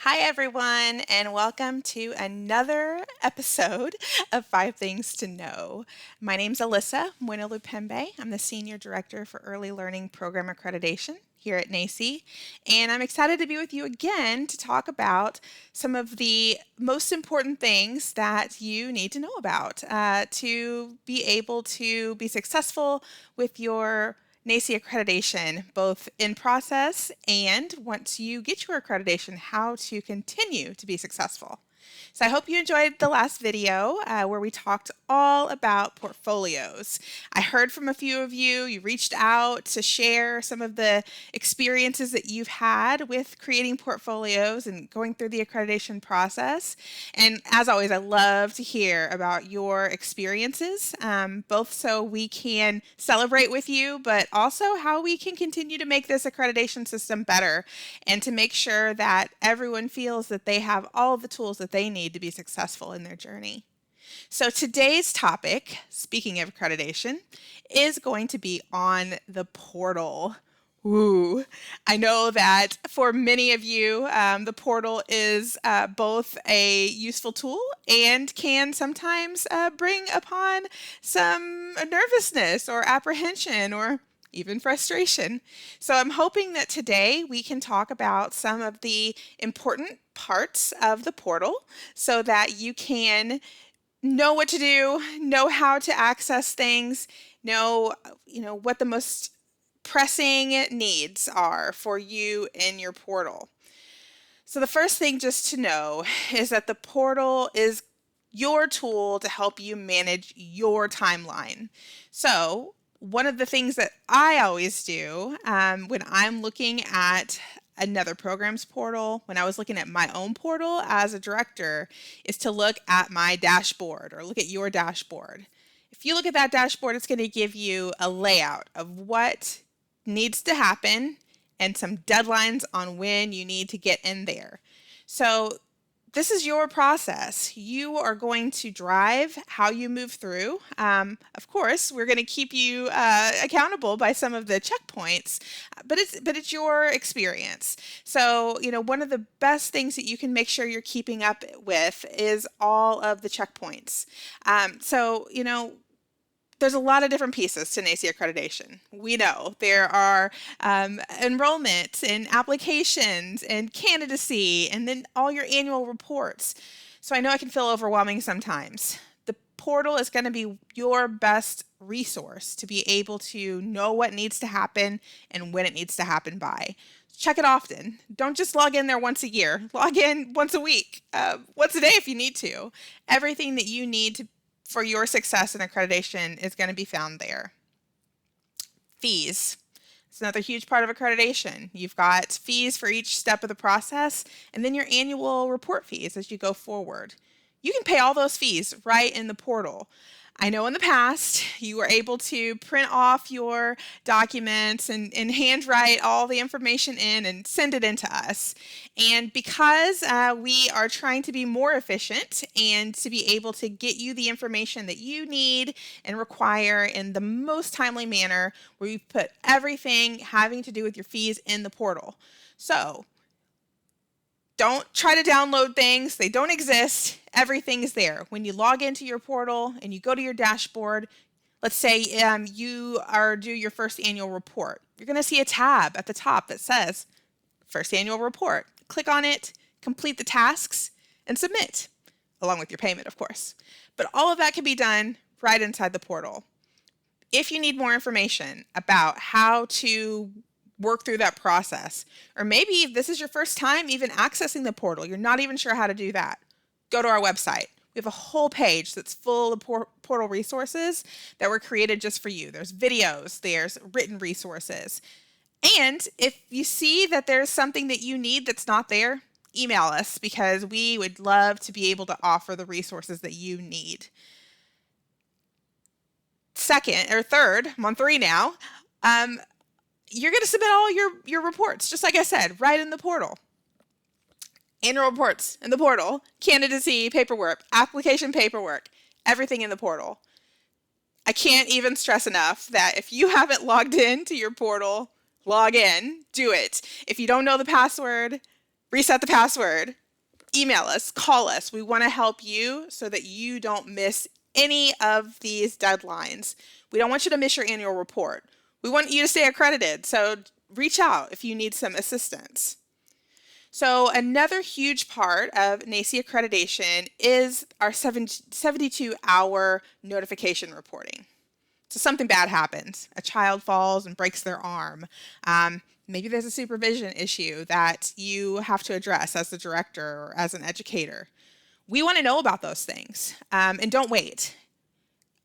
Hi, everyone, and welcome to another episode of Five Things to Know. My name's Alyssa Bueno Lupembe. I'm the Senior Director for Early Learning Program Accreditation here at NACCE, and I'm excited to be with you again to talk about some of the most important things that you need to know about to be able to be successful with your NACCE accreditation, both in process and once you get your accreditation, how to continue to be successful. So I hope you enjoyed the last video where we talked all about portfolios. I heard from a few of you. You reached out to share some of the experiences that you've had with creating portfolios and going through the accreditation process. And as always, I love to hear about your experiences, both so we can celebrate with you, but also how we can continue to make this accreditation system better and to make sure that everyone feels that they have all of the tools that they need to be successful in their journey. So today's topic, speaking of accreditation, is going to be on the portal. Ooh, I know that for many of you, the portal is both a useful tool and can sometimes bring upon some nervousness or apprehension or even frustration. So I'm hoping that today we can talk about some of the important parts of the portal so that you can know what to do, know how to access things, know what the most pressing needs are for you in your portal. So the first thing just to know is that the portal is your tool to help you manage your timeline. So one of the things that I always do when I'm looking at another program's portal, when I was looking at my own portal as a director, is to look at my dashboard or look at your dashboard. If you look at that dashboard, it's going to give you a layout of what needs to happen and some deadlines on when you need to get in there. So this is your process. You are going to drive how you move through. Of course, we're going to keep you accountable by some of the checkpoints, but it's your experience. So, one of the best things that you can make sure you're keeping up with is all of the checkpoints. There's a lot of different pieces to NACCE accreditation. We know there are enrollment and applications and candidacy and then all your annual reports. So I know it can feel overwhelming sometimes. The portal is going to be your best resource to be able to know what needs to happen and when it needs to happen by. Check it often. Don't just log in there once a year. Log in once a week, once a day if you need to. Everything that you need for your success in accreditation is going to be found there. Fees. It's another huge part of accreditation. You've got fees for each step of the process, and then your annual report fees as you go forward. You can pay all those fees right in the portal. I know in the past you were able to print off your documents and handwrite all the information in and send it in to us. And because we are trying to be more efficient and to be able to get you the information that you need and require in the most timely manner, we've put everything having to do with your fees in the portal. So don't try to download things. They don't exist. Everything's there. When you log into your portal and you go to your dashboard, let's say you are due your first annual report. You're going to see a tab at the top that says First Annual Report. Click on it, complete the tasks, and submit, along with your payment, of course. But all of that can be done right inside the portal. If you need more information about how to work through that process, or maybe if this is your first time even accessing the portal, you're not even sure how to do that, go to our website. We have a whole page that's full of portal resources that were created just for you. There's videos, there's written resources. And if you see that there's something that you need that's not there, email us because we would love to be able to offer the resources that you need. Second or third, I'm on 3 now, you're going to submit all your reports, just like I said, right in the portal. Annual reports in the portal, candidacy paperwork, application paperwork, everything in the portal. I can't even stress enough that if you haven't logged in to your portal, log in, do it. If you don't know the password, reset the password, email us, call us. We want to help you so that you don't miss any of these deadlines. We don't want you to miss your annual report. We want you to stay accredited, so reach out if you need some assistance. So another huge part of NAEYC accreditation is our 72-hour notification reporting. So something bad happens. A child falls and breaks their arm. Maybe there's a supervision issue that you have to address as the director or as an educator. We want to know about those things, and don't wait.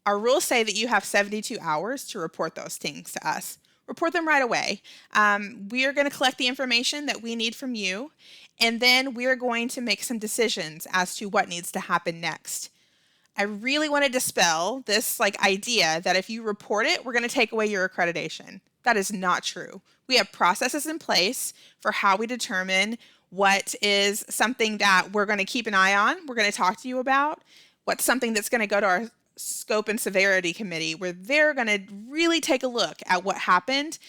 Our rules say that you have 72 hours to report those things to us. Report them right away. We are going to collect the information that we need from you, and then we are going to make some decisions as to what needs to happen next. I really want to dispel this idea that if you report it, we're going to take away your accreditation. That is not true. We have processes in place for how we determine what is something that we're going to keep an eye on, we're going to talk to you about, what's something that's going to go to our scope and severity committee, where they're going to really take a look at what happened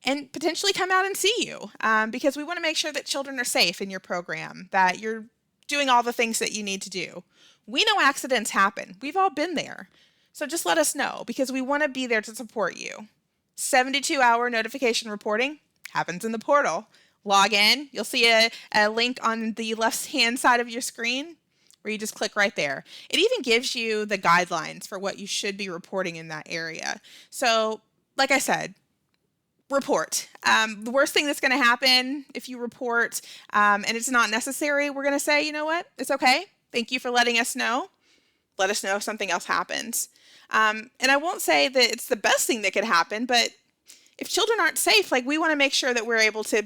and potentially come out and see you, because we want to make sure that children are safe in your program, that you're doing all the things that you need to do. We know accidents happen. We've all been there. So just let us know, because we want to be there to support you. 72-hour notification reporting happens in the portal. Log in. You'll see a link on the left-hand side of your screen where you just click right there. It even gives you the guidelines for what you should be reporting in that area. So, like I said, report. The worst thing that's going to happen if you report and it's not necessary, we're going to say, you know what, it's okay. Thank you for letting us know. Let us know if something else happens. And I won't say that it's the best thing that could happen, but if children aren't safe, we want to make sure that we're able to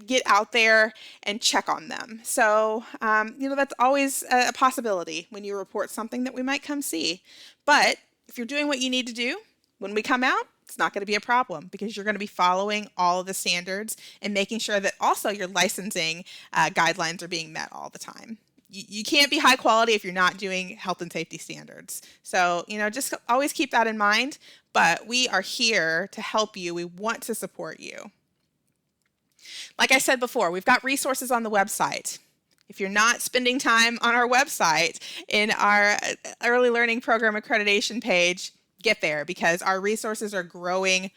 get out there and check on them. So, that's always a possibility when you report something that we might come see. But if you're doing what you need to do, when we come out, it's not going to be a problem, because you're going to be following all of the standards and making sure that also your licensing guidelines are being met all the time. You can't be high quality if you're not doing health and safety standards. So, just always keep that in mind. But we are here to help you. We want to support you. Like I said before, we've got resources on the website. If you're not spending time on our website in our early learning program accreditation page, get there, because our resources are growing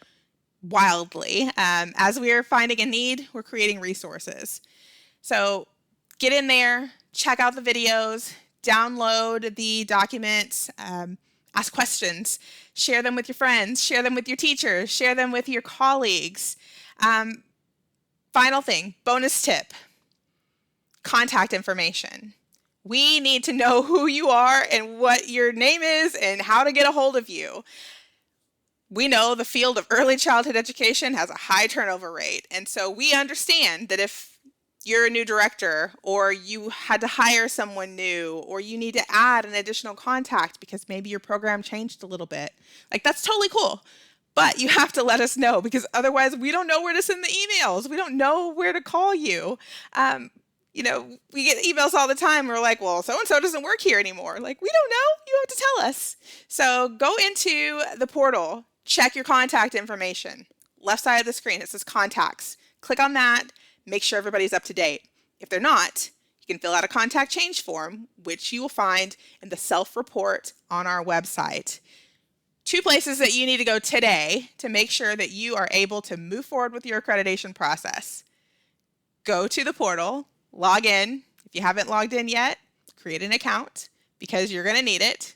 wildly. As we are finding a need, we're creating resources. So get in there, check out the videos, download the documents, ask questions, share them with your friends, share them with your teachers, share them with your colleagues. Final thing, bonus tip, contact information. We need to know who you are and what your name is and how to get a hold of you. We know the field of early childhood education has a high turnover rate, and so we understand that if you're a new director, or you had to hire someone new, or you need to add an additional contact because maybe your program changed a little bit, that's totally cool. But you have to let us know, because otherwise we don't know where to send the emails. We don't know where to call you. We get emails all the time. We're like, well, so-and-so doesn't work here anymore. We don't know. You have to tell us. So go into the portal, check your contact information. Left side of the screen, it says contacts. Click on that. Make sure everybody's up to date. If they're not, you can fill out a contact change form, which you will find in the self-report on our website. 2 places that you need to go today to make sure that you are able to move forward with your accreditation process. Go to the portal, log in. If you haven't logged in yet, create an account, because you're going to need it.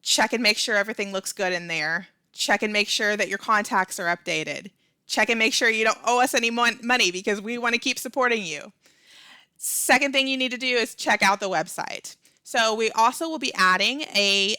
Check and make sure everything looks good in there. Check and make sure that your contacts are updated. Check and make sure you don't owe us any money, because we want to keep supporting you. Second thing you need to do is check out the website. So we also will be adding a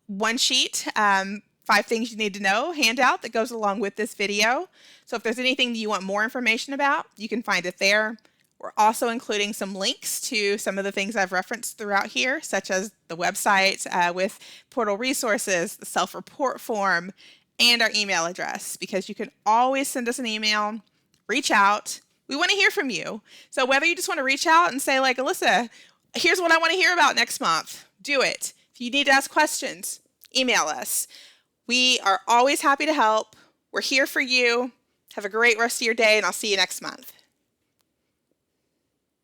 one-sheet, 5 things you need to know handout that goes along with this video. So if there's anything that you want more information about, you can find it there. We're also including some links to some of the things I've referenced throughout here, such as the website with portal resources, the self-report form, and our email address, because you can always send us an email, reach out. We want to hear from you. So whether you just want to reach out and say, Alyssa, here's what I want to hear about next month, do it. If you need to ask questions, email us. We are always happy to help. We're here for you. Have a great rest of your day, and I'll see you next month.